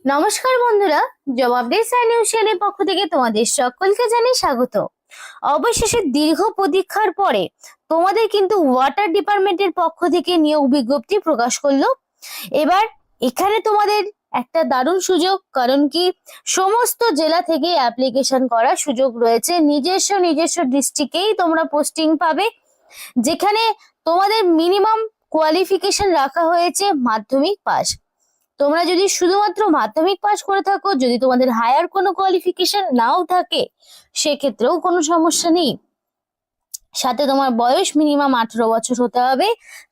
নমস্কার বন্ধুরা, জবাব দে স্যার নিউজ চ্যানেলের পক্ষ থেকে তোমাদের সকলকে জানাই স্বাগত। অবশেষে দীর্ঘ প্রতীক্ষার পরে তোমাদের কিন্তু ওয়াটার ডিপার্টমেন্টের পক্ষ থেকে নিয়োগ বিজ্ঞপ্তি প্রকাশ করলো। এবার এখানে তোমাদের একটা দারুণ সুযোগ, কারণ কি সমস্ত জেলা থেকে অ্যাপ্লিকেশন করার সুযোগ রয়েছে। নিজস্ব ডিস্ট্রিক্টেই তোমরা পোস্টিং পাবে, যেখানে তোমাদের মিনিমাম কোয়ালিফিকেশন রাখা হয়েছে মাধ্যমিক পাস। তোমরা যদি শুধুমাত্র মাধ্যমিক পাস করে থাকো, যদি তোমাদের হায়ার কোনো কোয়ালিফিকেশন নাও থাকে, সেক্ষেত্রেও কোনো সমস্যা নেই। সাথে তোমার বয়স মিনিমাম 18 বছর হতে হবে,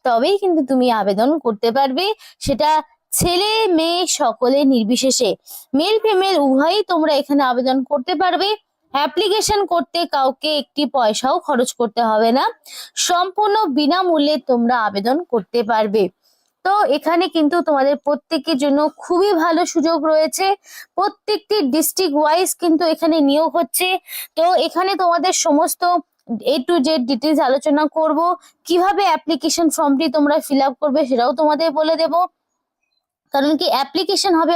তবেই কিন্তু তুমি আবেদন করতে পারবে। সেটা ছেলে মেয়ে সকলে নির্বিশেষে, মেল ফিমেল উভয়ই তোমরা এখানে আবেদন করতে পারবে। অ্যাপ্লিকেশন করতে কাউকে একটি পয়সাও খরচ করতে হবে না, সম্পূর্ণ বিনামূল্যে তোমরা আবেদন করতে পারবে। তো এখানে কিন্তু তোমাদের প্রত্যেকের জন্য খুবই ভালো সুযোগ রয়েছে। প্রত্যেকটি ডিস্ট্রিক্ট ওয়াইজ কিন্তু এখানে নিয়োগ হচ্ছে। তো এখানে তোমাদের সমস্ত A to Z ডিটেলস আলোচনা করব। কিভাবে অ্যাপ্লিকেশন ফর্মটি তোমরা ফিল আপ করবে সেটাও তোমাদের বলে দেব। কারণ কি অ্যাপ্লিকেশন হবে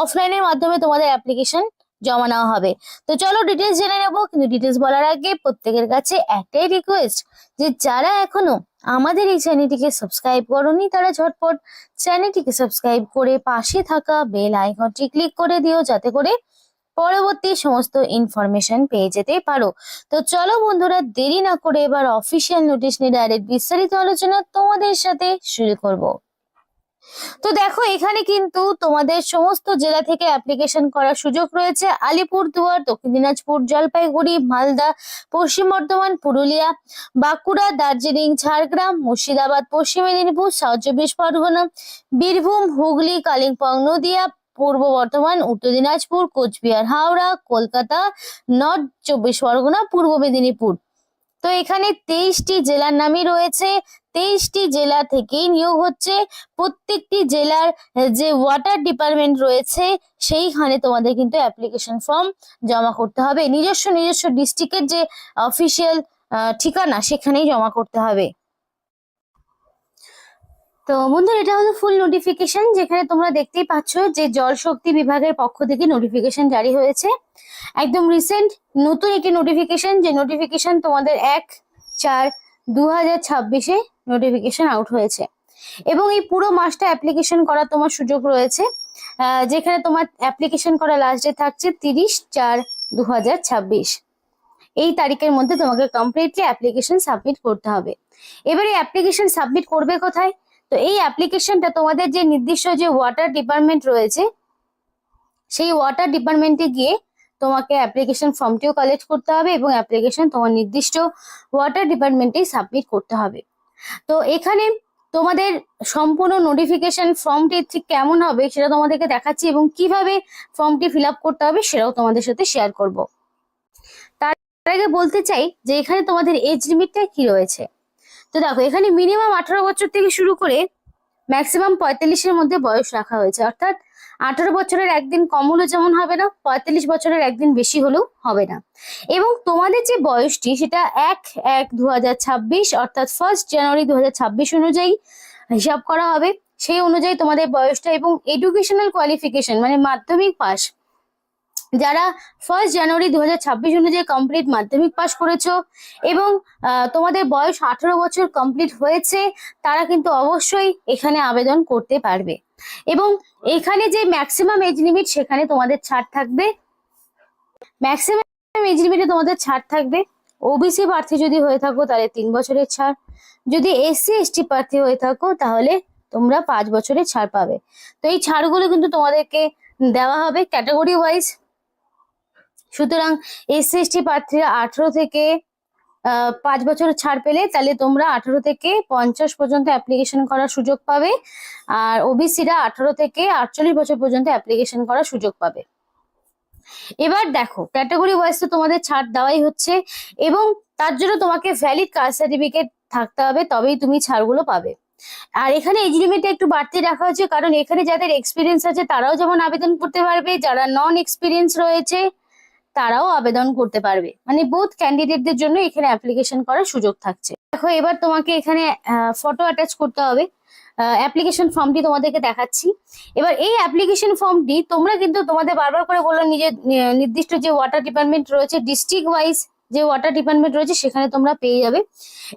অফলাইনের মাধ্যমে তোমাদের অ্যাপ্লিকেশন জমা নেওয়া হবে। তো চলো ডিটেলস জেনে নেবো, কিন্তু ডিটেলস বলার আগে প্রত্যেকের কাছে একটাই রিকোয়েস্ট, যে যারা এখনো আমাদের এই চ্যানেলটিকে সাবস্ক্রাইব করোনি তারা ঝটপট চ্যানেলটিকে সাবস্ক্রাইব করে পাশে থাকা বেল আইকনটি ক্লিক করে দিও, যাতে করে পরবর্তী সমস্ত ইনফরমেশন পেয়ে যেতে পারো। তো চলো বন্ধুরা, দেরি না করে এবার অফিসিয়াল নোটিশ নিয়ে ডাইরেক্ট বিস্তারিত আলোচনা তোমাদের সাথে শুরু করব। তো দেখো, এখানে কিন্তু তোমাদের সমস্ত জেলা থেকে অ্যাপ্লিকেশন করার সুযোগ রয়েছে। আলিপুরদুয়ার, দক্ষিণ দিনাজপুর, জলপাইগুড়ি, মালদা, পশ্চিম বর্ধমান, পুরুলিয়া, বাঁকুড়া, দার্জিলিং, ঝাড়গ্রাম, মুর্শিদাবাদ, পশ্চিম মেদিনীপুর, সাউথ চব্বিশ পরগনা, বীরভূম, হুগলি, কালিম্পং, নদিয়া, পূর্ব বর্ধমান, উত্তর দিনাজপুর, কোচবিহার, হাওড়া, কলকাতা, নর্থ চব্বিশ পরগনা, পূর্ব মেদিনীপুর। তো এখানে 23টি জেলার নামই রয়েছে। 23টি জেলা থেকেই নিয়োগ হচ্ছে। প্রত্যেকটি জেলার যে ওয়াটার ডিপার্টমেন্ট রয়েছে সেইখানে তোমাদের কিন্তু অ্যাপ্লিকেশন ফর্ম জমা করতে হবে। নিজস্ব ডিস্ট্রিক্টের যে অফিসিয়াল ঠিকানা সেখানেই জমা করতে হবে। তো বন্ধুরা, এটা হলো ফুল নোটিফিকেশন, যেখানে তোমরা দেখতেই পাচ্ছ যে জল শক্তি বিভাগের পক্ষ থেকে নোটিফিকেশন জারি হয়েছে। একদম রিসেন্ট নতুন একটি নোটিফিকেশন, যে নোটিফিকেশন তোমাদের 1/4/2026-এ নোটিফিকেশন আউট হয়েছে। এবং এই পুরো মাসটা অ্যাপ্লিকেশন করার তোমার সুযোগ রয়েছে, যেখানে তোমার অ্যাপ্লিকেশন করা লাস্ট ডে থাকছে 30/4/2026। এই তারিখের মধ্যে তোমাকে কমপ্লিটলি অ্যাপ্লিকেশন সাবমিট করতে হবে। এবারে অ্যাপ্লিকেশন সাবমিট করবে কোথায়? তো এই অ্যাপ্লিকেশনটা তোমাদের যে নির্দিষ্ট যে ওয়াটার ডিপার্টমেন্ট রয়েছে, সেই ওয়াটার ডিপার্টমেন্টে গিয়ে তোমাকে অ্যাপ্লিকেশন ফর্মটিও কালেক্ট করতে হবে এবং অ্যাপ্লিকেশন তোমার নির্দিষ্ট ওয়াটার ডিপার্টমেন্টেই সাবমিট করতে হবে। তো এখানে তোমাদের সম্পূর্ণ নোটিফিকেশন ফর্মটি ঠিক কেমন হবে সেটা তোমাদেরকে দেখাচ্ছি, এবং কিভাবে ফর্মটি ফিল আপ করতে হবে সেটাও তোমাদের সাথে শেয়ার করব। তার আগে বলতে চাই যে এখানে তোমাদের এজ লিমিটটা কি রয়েছে। তো দেখো, এখানে মিনিমাম 18 বছর থেকে শুরু করে ম্যাক্সিমাম 45-এর মধ্যে বয়স রাখা হয়েছে। অর্থাৎ 18 বছরের একদিন কম হলে যেমন হবে না, 45 বছরের একদিন বেশি হলেও হবে না। এবং তোমাদের যে বয়সটি সেটা 1/1/2026 অর্থাৎ 1 জানুয়ারি 2026 অনুযায়ী হিসাব করা হবে। সেই অনুযায়ী তোমাদের বয়সটা এবং এডুকেশনাল কোয়ালিফিকেশন মানে মাধ্যমিক পাস, যারা 1 জানুয়ারি 2026 অনুযায়ী কমপ্লিট মাধ্যমিক পাস করেছো এবং তোমাদের বয়স 18 বছর কমপ্লিট হয়েছে, তারা কিন্তু অবশ্যই এখানে আবেদন করতে পারবে। এবং এখানে যে ম্যাক্সিমাম এজ লিমিট সেখানে তোমাদের ছাড় থাকবে। ম্যাক্সিমাম এজ লিমিটে তোমাদের ছাড় থাকবে। ওবিসি প্রার্থী যদি হয়ে থাকো তাহলে 3 বছরের ছাড়, যদি SC/ST প্রার্থী হয়ে থাকো তাহলে তোমরা 5 বছরের ছাড় পাবে। তো এই ছাড়গুলো কিন্তু তোমাদেরকে দেওয়া হবে ক্যাটাগরি ওয়াইজ। সুতরাং SC/ST প্রার্থীরা 18 থেকে 5 বছরের ছাড় পেলে তাহলে তোমরা 18 থেকে 50 পর্যন্ত অ্যাপ্লিকেশন করার সুযোগ পাবে, আর ওবিসিরা 18 থেকে 48 বছর পর্যন্ত অ্যাপ্লিকেশন করার সুযোগ পাবে। এবার দেখো, ক্যাটাগরি ওয়াইজ তো তোমাদের ছাড় দেওয়াই হচ্ছে, এবং তার জন্য তোমাকে ভ্যালিড কাস্ট সার্টিফিকেট থাকতে হবে, তবেই তুমি ছাড়গুলো পাবে। আর এখানে এজ লিমিটটা একটু বাড়তি রাখা হয়েছে, কারণ এখানে যাদের এক্সপিরিয়েন্স আছে তারাও যেমন আবেদন করতে পারবে, যারা নন এক্সপিরিয়েন্স রয়েছে তারাও আবেদন করতে পারবে। মানে বোথ ক্যান্ডিডেটদের জন্য এখানে অ্যাপ্লিকেশন করার সুযোগ থাকছে। দেখো, এবার তোমাকে এখানে ফটো অ্যাটাচ করতে হবে। অ্যাপ্লিকেশন ফর্মটি তোমাদেরকে দেখাচ্ছি। এবার এই অ্যাপ্লিকেশন ফর্মটি তোমরা কিন্তু তোমাদের বারবার করে বললাম নিজের নির্দিষ্ট যে ওয়াটার ডিপার্টমেন্ট রয়েছে ডিস্ট্রিক্ট ওয়াইজ যে ওয়াটার ডিপার্টমেন্ট রয়েছে সেখানে তোমরা পেয়ে যাবে।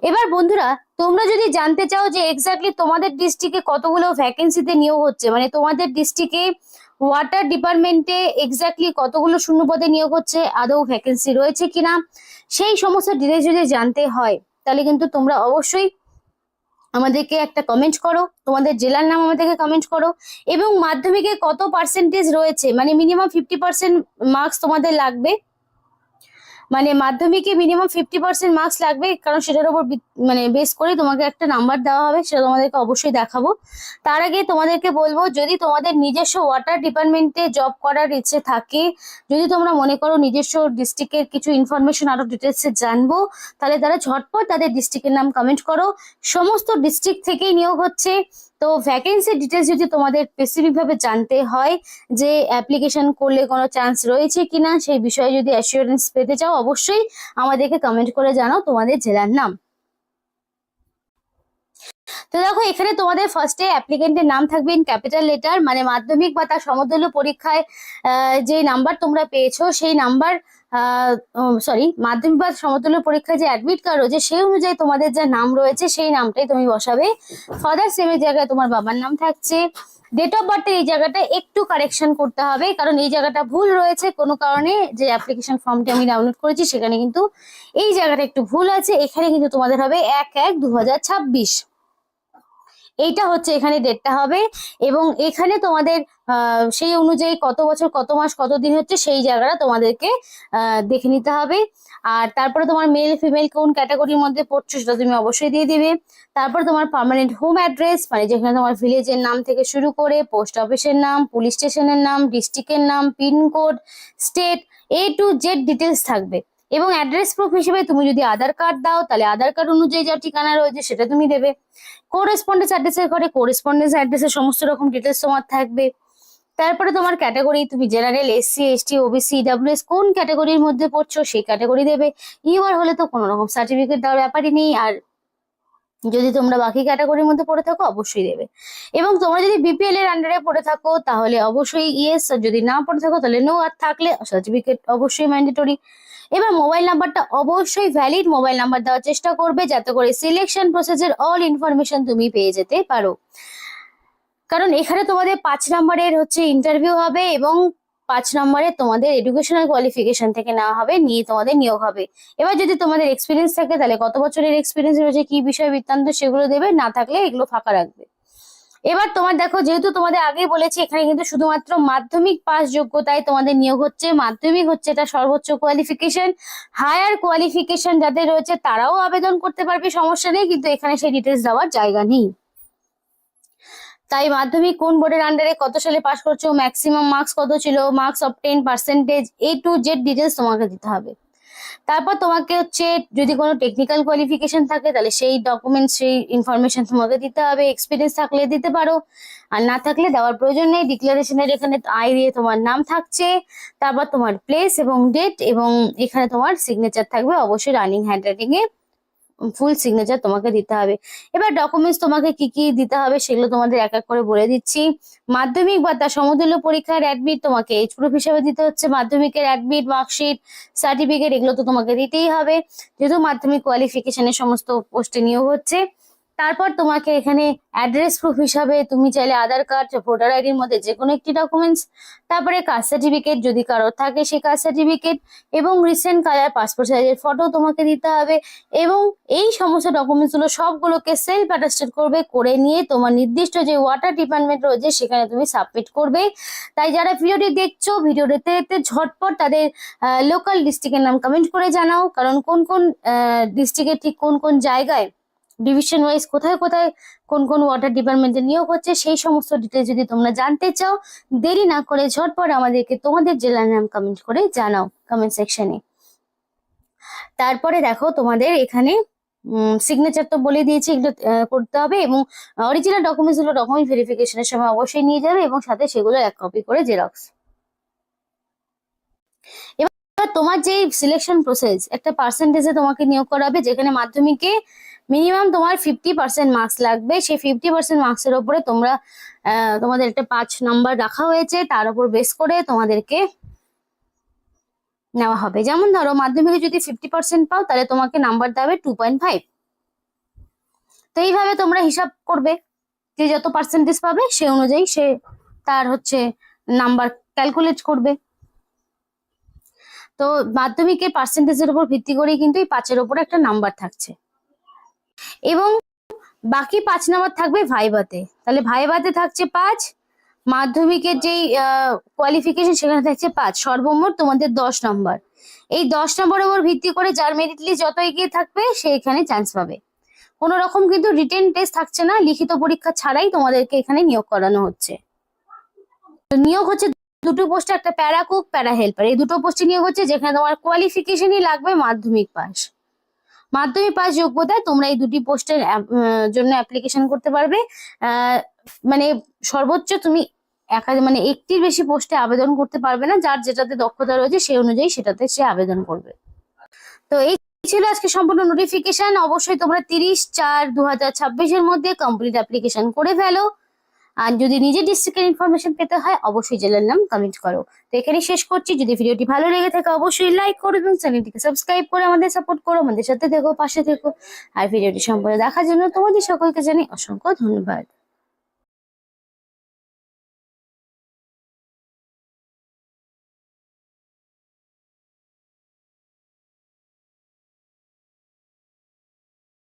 এবার বন্ধুরা তোমরা যদি জানতে চাও যে এক্স্যাক্টলি তোমাদের ডিস্ট্রিক্টে কতগুলো ভ্যাকেন্সিতে নিয়োগ হচ্ছে, মানে তোমাদের ডিস্ট্রিক্টে ওয়াটার ডিপার্টমেন্টে এক্স্যাক্টলি কতগুলো শূন্য পদে নিয়োগ হচ্ছে, আদৌ ভ্যাকেন্সি রয়েছে কিনা, সেই সমস্ত ডিটেলস যদি জানতে হয় তাহলে কিন্তু তোমরা অবশ্যই আমাদেরকে একটা কমেন্ট করো, তোমাদের জেলার নাম আমাদেরকে কমেন্ট করো, এবং মাধ্যমিকে কত পার্সেন্টেজ রয়েছে, মানে মিনিমাম 50% মার্কস তোমাদের লাগবে, মানে মাধ্যমিকে মিনিমাম 50% মার্কস লাগবে, কারণ সেটার উপর মানে বেস করে তোমাকে একটা নাম্বার দেওয়া হবে, সেটা তোমাদেরকে অবশ্যই দেখাবো। তার আগে তোমাদেরকে বলবো, যদি তোমাদের নিজস্ব ওয়াটার ডিপার্টমেন্টে জব করার ইচ্ছে থাকে, যদি তোমরা মনে করো নিজস্ব ডিস্ট্রিক্টের কিছু ইনফরমেশন আরো ডিটেলসে জানবো, তাহলে তারা ঝটপট তাদের ডিস্ট্রিক্টের নাম কমেন্ট করো। সমস্ত ডিস্ট্রিক্ট থেকেই নিয়োগ হচ্ছে। তো ভ্যাকেন্সি ডিটেলস যদি তোমাদের স্পেসিফিক ভাবে জানতে হয় যে অ্যাপ্লিকেশন করলে কোনো চান্স রয়েছে কিনা, সেই বিষয়ে যদি অ্যাসিওরেন্স পেতে চাও অবশ্যই আমাদেরকে কমেন্ট করে জানাও তোমাদের জেলার নাম। তো দেখো এখানে তোমাদের ফার্স্টে অ্যাপ্লিকেন্টের নাম থাকবে ইন ক্যাপিটাল লেটার, মানে মাধ্যমিক বা তার সমতুল্য পরীক্ষায় যে নাম্বার তোমরা পেয়েছো সেই নাম্বার, সরি মাধ্যমিক বা সমতুল্য পরীক্ষায় যে অ্যাডমিট কার্ড রয়েছে সেই অনুযায়ী তোমাদের যা নাম রয়েছে সেই নামটাই তুমি বসাবে। ফাদার সেমের জায়গায় তোমার বাবার নাম থাকছে। ডেট অফ বার্থের এই জায়গাটা একটু কারেকশন করতে হবে, কারণ এই জায়গাটা ভুল রয়েছে কোনো কারণে। যে অ্যাপ্লিকেশন ফর্মটি আমি ডাউনলোড করেছি সেখানে কিন্তু এই জায়গাটা একটু ভুল আছে। এখানে কিন্তু তোমাদের হবে 1/1/2026, এইটা হচ্ছে এখানে ডেটটা হবে। এবং এখানে তোমাদের সেই অনুযায়ী কত বছর কত মাস কত দিন হচ্ছে সেই জায়গাটা তোমাদেরকে দেখে নিতে হবে। আর তারপরে তোমার মেল ফিমেল কোন ক্যাটাগরির মধ্যে পড়ছো সেটা তুমি অবশ্যই দিয়ে দিবে। তারপর তোমার পার্মানেন্ট হোম অ্যাড্রেস, মানে যেখানে তোমার ভিলেজের নাম থেকে শুরু করে পোস্ট অফিসের নাম, পুলিশ স্টেশনের নাম, ডিস্ট্রিক্টের নাম, pincode, state, A to Z details থাকবে। এবং অ্যাড্রেস প্রুফ হিসেবে তুমি যদি আধার কার্ড দাও তাহলে আধার কার্ড অনুযায়ী যা ঠিকানা রয়েছে সেটা তুমি দেবে। কোরেসপন্ডেন্স অ্যাড্রেসের ঘরে কোরেসপন্ডেন্স অ্যাড্রেসের সমস্ত রকম ডিটেলস তোমার থাকবে। তারপরে তোমার ক্যাটাগরি, তুমি general, SC ST OBC EWS কোন ক্যাটাগরির মধ্যে পড়ছো সেই ক্যাটাগরি দেবে। ইউআর হলে তো কোনো রকম সার্টিফিকেট দেওয়ার ব্যাপারই নেই, আর যদি তোমরা বাকি ক্যাটাগরির মধ্যে পড়ে থাকো অবশ্যই দেবে। এবং তোমরা যদি BPL এর আন্ডারে পড়ে থাকো তাহলে অবশ্যই ইয়েস, আর যদি না পড়ে থাকো তাহলে নো, আর থাকলে সার্টিফিকেট অবশ্যই ম্যান্ডেটরি। এবার মোবাইল নাম্বারটা অবশ্যই ভ্যালিড মোবাইল নাম্বার দেওয়ার চেষ্টা করবে, যাতে করে সিলেকশন প্রসেসের অল ইনফরমেশন তুমি পেয়ে যেতে পারো। কারণ এখানে তোমাদের 5 নম্বরের হচ্ছে ইন্টারভিউ হবে, এবং 5 নম্বরে তোমাদের এডুকেশনাল কোয়ালিফিকেশন থেকে নেওয়া হবে, নিয়ে তোমাদের নিয়োগ হবে। এবার যদি তোমাদের এক্সপিরিয়েন্স থাকে তাহলে কত বছরের এক্সপিরিয়েন্স রয়েছে, কি বিষয় বৃত্তান্ত সেগুলো দেবে, না থাকলে এগুলো ফাঁকা রাখবে। এবার তোমার দেখো, যেহেতু তোমাদের আগেই বলেছি এখানে কিন্তু শুধুমাত্র মাধ্যমিক পাস যোগ্যতায় তোমাদের নিয়োগ হচ্ছে। মাধ্যমিক হচ্ছে এটা সর্বোচ্চ কোয়ালিফিকেশন। হায়ার কোয়ালিফিকেশন যাদের রয়েছে তারাও আবেদন করতে পারবে, সমস্যা নেই, কিন্তু এখানে সেই ডিটেলস দেওয়ার জায়গা নেই। তাই মাধ্যমিক কোন বোর্ডের আন্ডারে কত সালে পাস করছো, ম্যাক্সিমাম মার্কস কত ছিল, marks obtain, percentage, A to Z details তোমাকে দিতে হবে। তারপর তোমাকে হচ্ছে যদি কোনো টেকনিক্যাল কোয়ালিফিকেশন থাকে তাহলে সেই ডকুমেন্টস সেই ইনফরমেশন তোমাকে দিতে হবে। এক্সপিরিয়েন্স থাকলে দিতে পারো, আর না থাকলে দেওয়ার প্রয়োজন নেই। ডিক্লারেশনের এখানে আই দিয়ে তোমার নাম থাকছে, তারপর তোমার প্লেস এবং ডেট, এবং এখানে তোমার সিগনেচার থাকবে, অবশ্যই রানিং হ্যান্ডরাইটিং এ ফুল সিগনেচার তোমাকে দিতে হবে। এবার ডকুমেন্টস তোমাকে কি কি দিতে হবে সেগুলো তোমাদের এক এক করে বলে দিচ্ছি। মাধ্যমিক বা তার সমতুল্য পরীক্ষার অ্যাডমিট তোমাকে এজ প্রুফ হিসেবে দিতে হচ্ছে। মাধ্যমিকের অ্যাডমিট, মার্কশিট, সার্টিফিকেট এগুলো তো তোমাকে দিতেই হবে, যেহেতু মাধ্যমিক কোয়ালিফিকেশনের সমস্ত পোস্টে নিয়োগ হচ্ছে। তারপর তোমাকে এখানে অ্যাড্রেস প্রুফ হিসাবে তুমি চাইলে আধার কার্ড, ভোটার আইডির মধ্যে যে কোনো একটি ডকুমেন্টস, তারপরে কাস্ট সার্টিফিকেট যদি কারোর থাকে সেই কাস্ট সার্টিফিকেট, এবং রিসেন্ট কালার পাসপোর্ট সাইজের ফটো তোমাকে দিতে হবে। এবং এই সমস্ত ডকুমেন্টস গুলো সবগুলোকে সেলফ অ্যাটাস্টেড করবে, করে নিয়ে তোমার নির্দিষ্ট যে ওয়াটার ডিপার্টমেন্ট রয়েছে সেখানে তুমি সাবমিট করবে। তাই যারা ভিডিওটি দেখছো, ভিডিও দেখতে দেখতে ঝটপট তাদের লোকাল ডিস্ট্রিক্টের নাম কমেন্ট করে জানাও, কারণ কোন কোন ডিস্ট্রিক্টে ঠিক কোন কোন জায়গায় ডিভিশন ওয়াইজ কোথায় কোথায় কোন কোন ওয়াটার ডিপার্টমেন্টে নিয়োগ হচ্ছে সেই সমস্ত ডিটেলস যদি তোমরা জানতে চাও, দেরি না করে ঝটপট আমাদেরকে তোমাদের জেলার নাম কমেন্ট করে জানাও কমেন্ট সেকশনে। তারপরে দেখো তোমাদের এখানে সিগনেচার তো বলে দিয়েছি, এগুলো করতে হবে, এবং অরিজিনাল ডকুমেন্টস গুলো ডকুমেন্ট ভেরিফিকেশনের সময় অবশ্যই নিয়ে যাবে, এবং সাথে সেগুলো 1 কপি করে জেরক্স। তোমার যে সিলেকশন প্রসেস, একটা পার্সেন্টেজে তোমাকে নিয়োগ করাবে, যেখানে মাধ্যমিকে মিনিমাম তোমার 50% মার্কস লাগবে। সেই 50% মার্কসের ওপরে তোমরা তোমাদের একটা 5 নাম্বার রাখা হয়েছে, তার উপর বেস করে তোমাদেরকে নেওয়া হবে। যেমন ধরো মাধ্যমিকে যদি 50% পাও, তাহলে তোমাকে নাম্বার দেবে 2.5। তো এইভাবে তোমরা হিসাব করবে, যে যত পার্সেন্টেজ পাবে সে অনুযায়ী সে তার হচ্ছে নাম্বার ক্যালকুলেট করবে। তো মাধ্যমিকের পার্সেন্টেজের উপর ভিত্তি করেই কিন্তু এই 5-এর উপর একটা নাম্বার থাকছে, এবং বাকি 5 নাম্বার থাকবে ভাইভাতে। তাহলে ভাইভাতে থাকছে 5, মাধ্যমিকের যেই কোয়ালিফিকেশন সেখানে থাকছে 5, সর্বমোট তোমাদের 10 নাম্বার। এই 10 নাম্বারের উপর ভিত্তি করে যার মেরিট লিস্ট যত এগিয়ে থাকবে সে এখানে চান্স পাবে। কোনো রকম কিন্তু রিটেন টেস্ট থাকছে না, লিখিত পরীক্ষা ছাড়াই তোমাদেরকে এখানে নিয়োগ করানো হচ্ছে। তো নিয়োগ হচ্ছে দুটো পোস্টে, একটা প্যারা কুক, প্যারা হেল্পার, এই দুটো পোস্টে নিয়োগ হচ্ছে, যেখানে তোমার কোয়ালিফিকেশনই লাগবে মাধ্যমিক পাস। মাধ্যমিক পাস যোগ্যতায় তোমরা এই দুটি পোস্টের জন্য অ্যাপ্লিকেশন করতে পারবে। মানে সর্বোচ্চ তুমি মানে একটির বেশি পোস্টে আবেদন করতে পারবে না, যার যেটাতে দক্ষতা রয়েছে সেই অনুযায়ী সেটাতে সে আবেদন করবে। তো এই ছিল আজকে সম্পূর্ণ নোটিফিকেশন। অবশ্যই তোমরা 30/4/2026-এর মধ্যে কমপ্লিট অ্যাপ্লিকেশন করে ফেলো। আর যদি নিজের ডিস্ট্রিক্টের ইনফরমেশন পেতে হয়, অবশ্যই জেলার নাম কমেন্ট করো। তো এখানে শেষ করছি। যদি ভিডিওটি ভালো লেগে থাকে অবশ্যই লাইক করো এবং চ্যানেলটিকে সাবস্ক্রাইব করে আমাদের সাপোর্ট করো, আমাদের সাথে থেকো, পাশে থেকো। আর ভিডিওটি সম্পূর্ণ দেখার জন্য তোমাদের সকলকে জানাই অসংখ্য ধন্যবাদ।